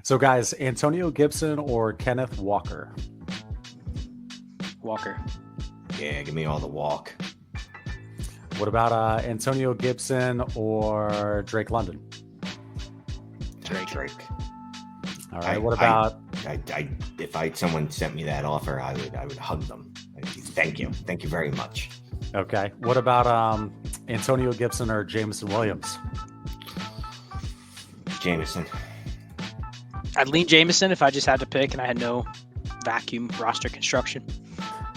So, guys, Antonio Gibson or Kenneth Walker? Walker. Yeah, give me all the walk. What about Antonio Gibson or Drake London? Drake. All right. What about? If someone sent me that offer, I would hug them. Thank you very much. Okay. What about Antonio Gibson or Jameson Williams? Jameson. I'd lean Jameson if I just had to pick and I had no vacuum roster construction.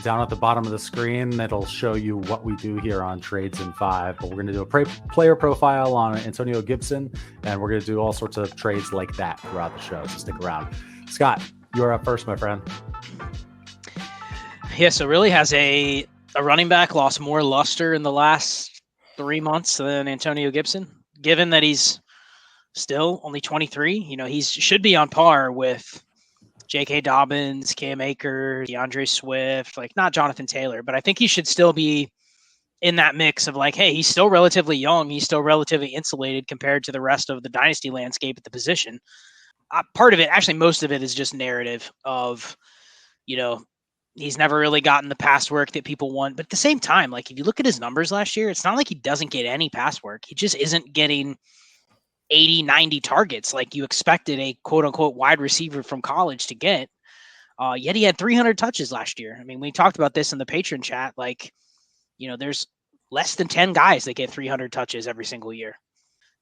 Down at the bottom of the screen, it'll show you what we do here on Trades in 5. But we're going to do a player profile on Antonio Gibson, and we're going to do all sorts of trades like that throughout the show. So stick around. Scott, you're up first, my friend. Yeah, so really has a running back lost more luster in the last 3 months than Antonio Gibson, given that he's still only 23. He should be on par with J.K. Dobbins, Cam Akers, DeAndre Swift, not Jonathan Taylor, but I think he should still be in that mix of hey, he's still relatively young. He's still relatively insulated compared to the rest of the dynasty landscape at the position. Part of it, actually, most of it is just narrative of, he's never really gotten the pass work that people want. But at the same time, if you look at his numbers last year, it's not like he doesn't get any pass work. He just isn't getting 80, 90 targets like you expected a quote-unquote wide receiver from college to get. Yet he had 300 touches last year. I mean, we talked about this in the Patreon chat. There's less than 10 guys that get 300 touches every single year.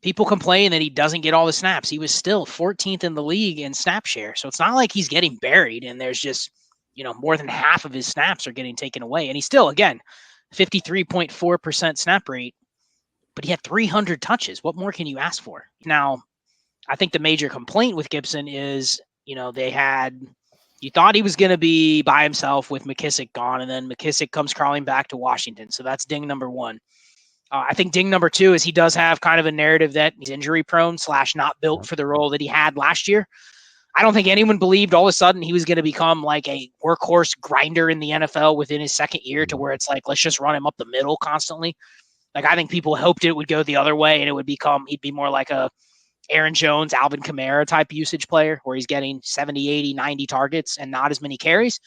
People complain that he doesn't get all the snaps. He was still 14th in the league in snap share. So it's not like he's getting buried and there's just, more than half of his snaps are getting taken away. And he's still, again, 53.4% snap rate. But he had 300 touches. What more can you ask for? Now, I think the major complaint with Gibson is, you thought he was going to be by himself with McKissick gone, and then McKissick comes crawling back to Washington. So that's ding number one. I think ding number two is he does have kind of a narrative that he's injury prone / not built for the role that he had last year. I don't think anyone believed all of a sudden he was going to become a workhorse grinder in the NFL within his second year to where it's let's just run him up the middle constantly. I think people hoped it would go the other way and he'd be more like a Aaron Jones, Alvin Kamara type usage player where he's getting 70, 80, 90 targets and not as many carries.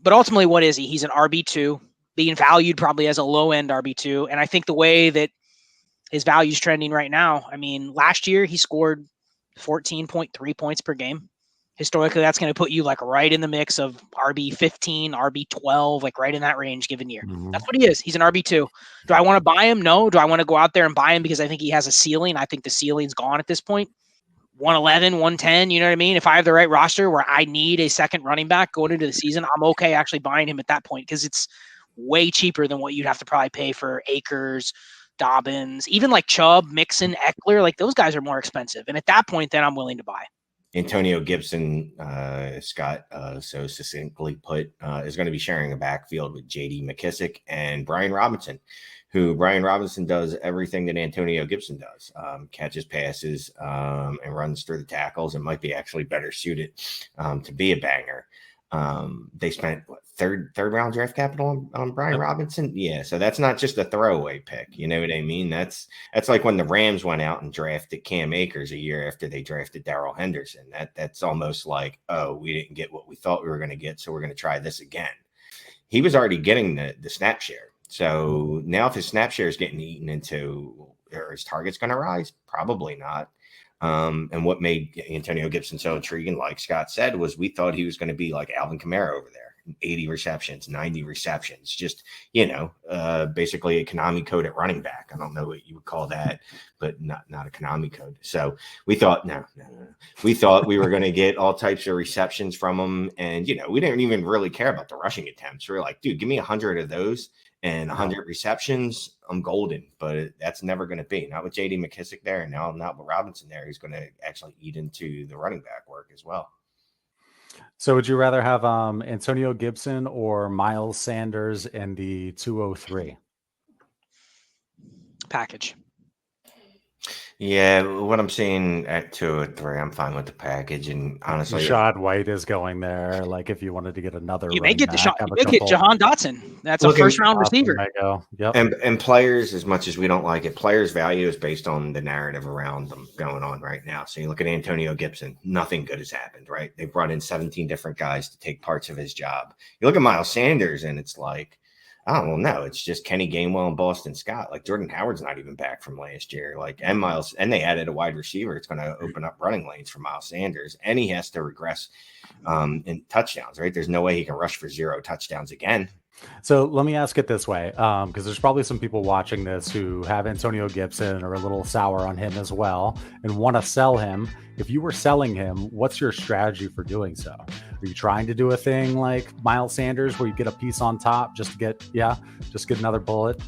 But ultimately, what is he? He's an RB2, being valued probably as a low-end RB2. And I think the way that his value is trending right now, last year he scored 14.3 points per game. Historically, that's going to put you right in the mix of RB15, RB12, right in that range given year. Mm-hmm. That's what he is. He's an RB2. Do I want to buy him? No. Do I want to go out there and buy him because I think he has a ceiling? I think the ceiling's gone at this point. 111, 110, you know what I mean? If I have the right roster where I need a second running back going into the season, I'm okay actually buying him at that point because it's way cheaper than what you'd have to probably pay for Akers, Dobbins, even Chubb, Mixon, Eckler. Those guys are more expensive. And at that point, then I'm willing to buy. Antonio Gibson, Scott so succinctly put, is going to be sharing a backfield with J.D. McKissick and Brian Robinson, who Brian Robinson does everything that Antonio Gibson does, catches passes and runs through the tackles and might be actually better suited to be a banger. They spent third round draft capital on Brian Robinson. Yeah. So that's not just a throwaway pick. You know what I mean? That's like when the Rams went out and drafted Cam Akers a year after they drafted Darrell Henderson. That's almost like, oh, we didn't get what we thought we were going to get. So we're going to try this again. He was already getting the snap share. So now if his snap share is getting eaten into, are his targets going to rise? Probably not. And what made Antonio Gibson so intriguing, like Scott said, was we thought he was going to be like Alvin Kamara over there, 80 receptions, 90 receptions, just, basically a Konami code at running back. I don't know what you would call that, but not a Konami code. So we thought, no. We thought we were going to get all types of receptions from him. And, we didn't even really care about the rushing attempts. We were like, dude, give me 100 of those and 100 receptions. I'm golden, but that's never going to be. Not with J.D. McKissick there, and now not with Robinson there. He's going to actually eat into the running back work as well. So would you rather have Antonio Gibson or Miles Sanders in the 203? Package. Yeah, what I'm seeing at 2 or 3, I'm fine with the package. And honestly, Rashad White is going there. Like if you wanted to get another You may running get back, you have a may get couple. Jahan Dotson. That's a Look, and first round Dotson receiver. might go. Yep. and players, as much as we don't like it, players' value is based on the narrative around them going on right now. So you look at Antonio Gibson, nothing good has happened, right? They've brought in 17 different guys to take parts of his job. You look at Miles Sanders, and it's like, oh, well, no, it's just Kenny Gainwell and Boston Scott. Like Jordan Howard's not even back from last year. Like, and Miles, and they added a wide receiver. It's going to open up running lanes for Miles Sanders, and he has to regress in touchdowns, right? There's no way he can rush for 0 touchdowns again. So let me ask it this way, because there's probably some people watching this who have Antonio Gibson and are a little sour on him as well and want to sell him. If you were selling him, what's your strategy for doing so? Are you trying to do a thing like Miles Sanders where you get a piece on top just to get another bullet?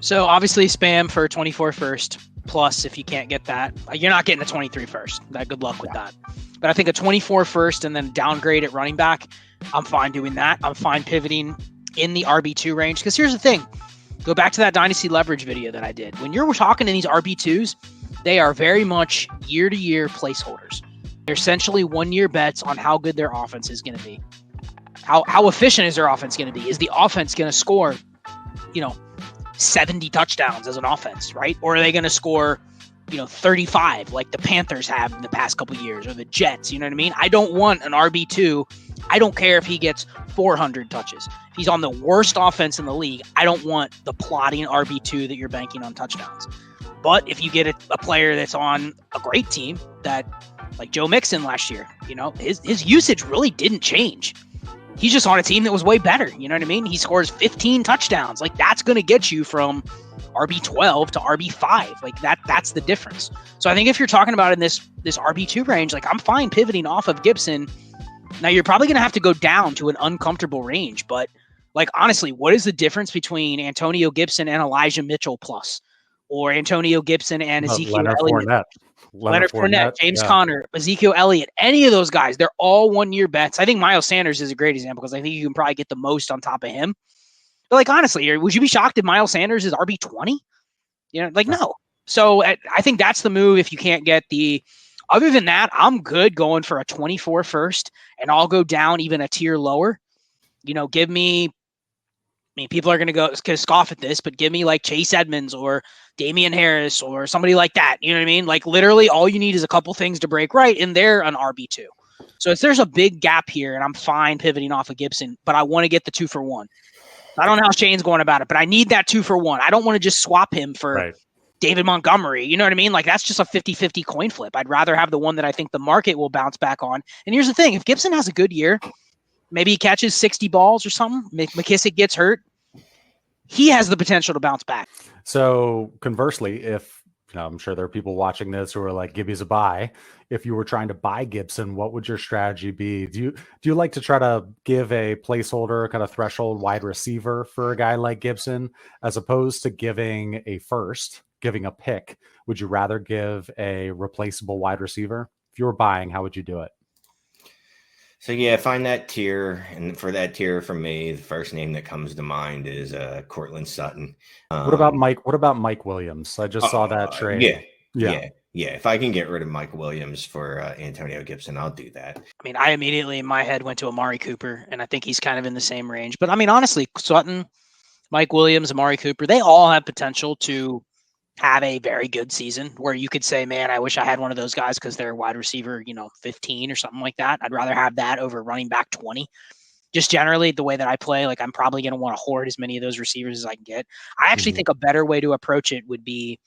So obviously spam for 24 first. Plus, if you can't get that, you're not getting a 23 first. Good luck with that. But I think a 24 first and then downgrade at running back, I'm fine doing that. I'm fine pivoting in the RB2 range. Because here's the thing. Go back to that Dynasty leverage video that I did. When you're talking to these RB2s, they are very much year-to-year placeholders. They're essentially one-year bets on how good their offense is going to be. How efficient is their offense going to be? Is the offense going to score, 70 touchdowns as an offense, right? Or are they going to score, 35 like the Panthers have in the past couple of years or the Jets? You know what I mean? I don't want an RB2. I don't care if he gets 400 touches. If he's on the worst offense in the league, I don't want the plotting RB2 that you're banking on touchdowns. But if you get a player that's on a great team that, like Joe Mixon last year, his usage really didn't change. He's just on a team that was way better. You know what I mean? He scores 15 touchdowns. Like that's going to get you from RB12 to RB5. Like that's the difference. So I think if you're talking about in this RB2 range, like I'm fine pivoting off of Gibson. Now you're probably going to have to go down to an uncomfortable range, but like honestly, what is the difference between Antonio Gibson and Elijah Mitchell plus, or Antonio Gibson and Ezekiel Elliott? Leonard Fournette, James Conner, Ezekiel Elliott, any of those guys, they're all one-year bets. I think Miles Sanders is a great example because I think you can probably get the most on top of him. But like honestly, would you be shocked if Miles Sanders is RB20? No. So I think that's the move if you can't get the. Other than that, I'm good going for a 24 first, and I'll go down even a tier lower. Give me. I mean, people are going to scoff at this, but give me like Chase Edmonds or Damian Harris or somebody like that. You know what I mean? Like literally all you need is a couple things to break right, and they're an RB2. So there's a big gap here, and I'm fine pivoting off of Gibson, but I want to get the 2-for-1. I don't know how Shane's going about it, but I need that 2-for-1. I don't want to just swap him for David Montgomery. You know what I mean? Like that's just a 50-50 coin flip. I'd rather have the one that I think the market will bounce back on. And here's the thing. If Gibson has a good year, maybe he catches 60 balls or something, McKissick gets hurt, he has the potential to bounce back. So conversely, if I'm sure there are people watching this who are like, Gibby's a buy. If you were trying to buy Gibson, what would your strategy be? Do you like to try to give a placeholder kind of threshold wide receiver for a guy like Gibson, as opposed to giving a pick? Would you rather give a replaceable wide receiver? If you were buying, how would you do it? So yeah, find that tier, and for that tier, for me, the first name that comes to mind is Cortland Sutton. What about Mike Williams? I just saw that trade. Yeah. If I can get rid of Mike Williams for Antonio Gibson, I'll do that. I mean, I immediately in my head went to Amari Cooper, and I think he's kind of in the same range. But I mean, honestly, Sutton, Mike Williams, Amari Cooper, they all have potential to have a very good season where you could say, man, I wish I had one of those guys because they're wide receiver, 15 or something like that. I'd rather have that over running back 20. Just generally the way that I play, like I'm probably going to want to hoard as many of those receivers as I can get. I actually think a better way to approach it would be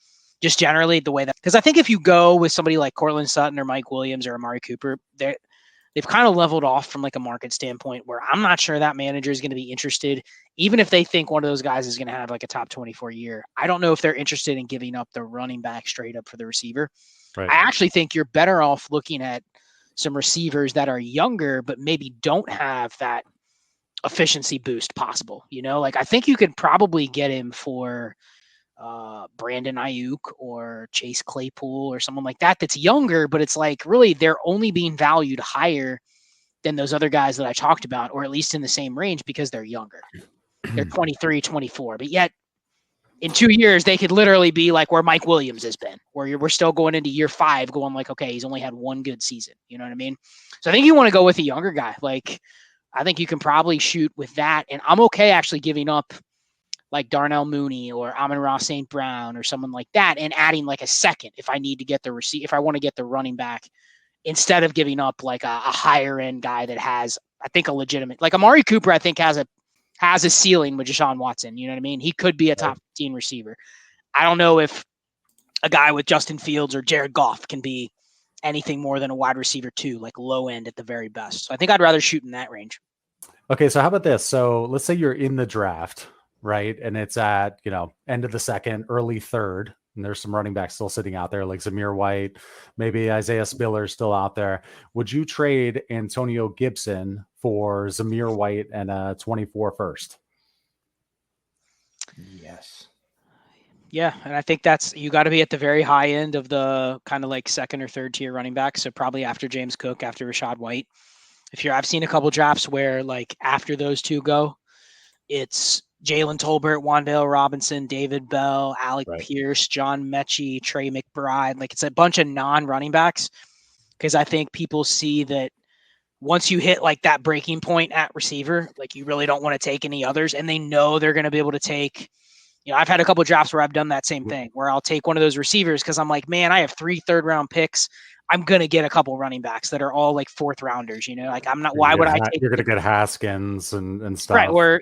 just generally the way that, because I think if you go with somebody like Cortland Sutton or Mike Williams or Amari Cooper, they've kind of leveled off from like a market standpoint where I'm not sure that manager is going to be interested, even if they think one of those guys is going to have like a top 24 year. I don't know if they're interested in giving up the running back straight up for the receiver. Right. I actually think you're better off looking at some receivers that are younger, but maybe don't have that efficiency boost possible. Like I think you could probably get him for Brandon Ayuk or Chase Claypool or someone like that that's younger, but it's like really they're only being valued higher than those other guys that I talked about, or at least in the same range because they're younger. They're 23, 24, but yet in 2 years, they could literally be like where Mike Williams has been, where we're still going into year 5 going like, okay, he's only had one good season. You know what I mean? So I think you want to go with a younger guy. Like, I think you can probably shoot with that. And I'm okay actually giving up like Darnell Mooney or Amon-Ra St. Brown or someone like that and adding like a second if I need to get the if I want to get the running back instead of giving up like a higher end guy that has, I think, a legitimate, like Amari Cooper, I think has a ceiling with Deshaun Watson. You know what I mean? He could be a top 15 receiver. I don't know if a guy with Justin Fields or Jared Goff can be anything more than a wide receiver 2, like low end at the very best. So I think I'd rather shoot in that range. Okay. So how about this? So let's say you're in the draft, right? And it's at, end of the second, early third. And there's some running backs still sitting out there, like Zamir White, maybe Isaiah Spiller still out there. Would you trade Antonio Gibson for Zamir White and a 24 first? Yes. Yeah, and I think you got to be at the very high end of the kind of like second or third tier running back. So probably after James Cook, after Rashad White. I've seen a couple drafts where like after those two go, it's Jalen Tolbert, Wan'Dale Robinson, David Bell, Alec Pierce, John Mechie, Trey McBride. Like it's a bunch of non-running backs because I think people see that once you hit like that breaking point at receiver, like you really don't want to take any others, and they know they're going to be able to take. I've had a couple of drafts where I've done that same thing where I'll take one of those receivers because I'm like, man, I have 3 third-round picks. I'm going to get a couple running backs that are all like 4th rounders, like I'm not, why would I take? You're going to get Haskins and stuff. Right. Or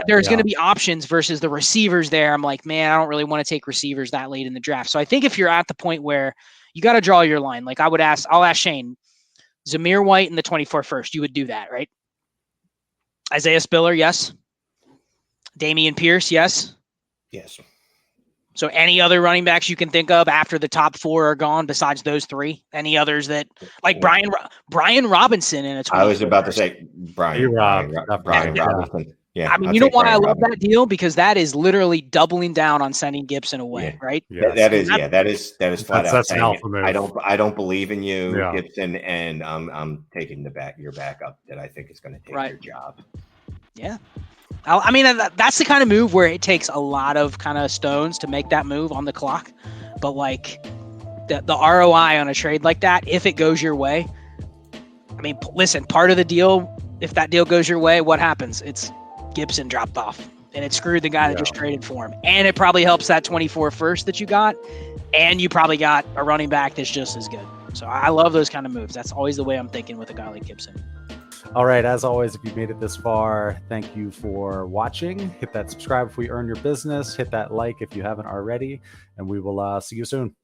there's going to be options versus the receivers there. I'm like, man, I don't really want to take receivers that late in the draft. So I think if you're at the point where you got to draw your line, like I'll ask Shane, Zamir White in the 24 first, you would do that, right? Isaiah Spiller. Yes. Damian Pierce. Yes. Yes. So any other running backs you can think of after the top 4 are gone besides those 3? Any others that like Brian Robinson in a 24? I was about to say Brian Robinson. Yeah. I mean, you know why I love that deal? Because that is literally doubling down on sending Gibson away, right? Yeah. That is flat out. That's an alpha move. I don't believe in you, Gibson, and I'm taking your backup that I think is going to take your job. Yeah. I mean, that's the kind of move where it takes a lot of kind of stones to make that move on the clock. But like the ROI on a trade like that, if it goes your way, I mean, listen, part of the deal, if that deal goes your way, what happens? It's Gibson dropped off and it screwed the guy that just traded for him. And it probably helps that 24 first that you got. And you probably got a running back that's just as good. So I love those kind of moves. That's always the way I'm thinking with a guy like Gibson. All right. As always, if you've made it this far, thank you for watching. Hit that subscribe if we earn your business. Hit that like if you haven't already. And we will see you soon.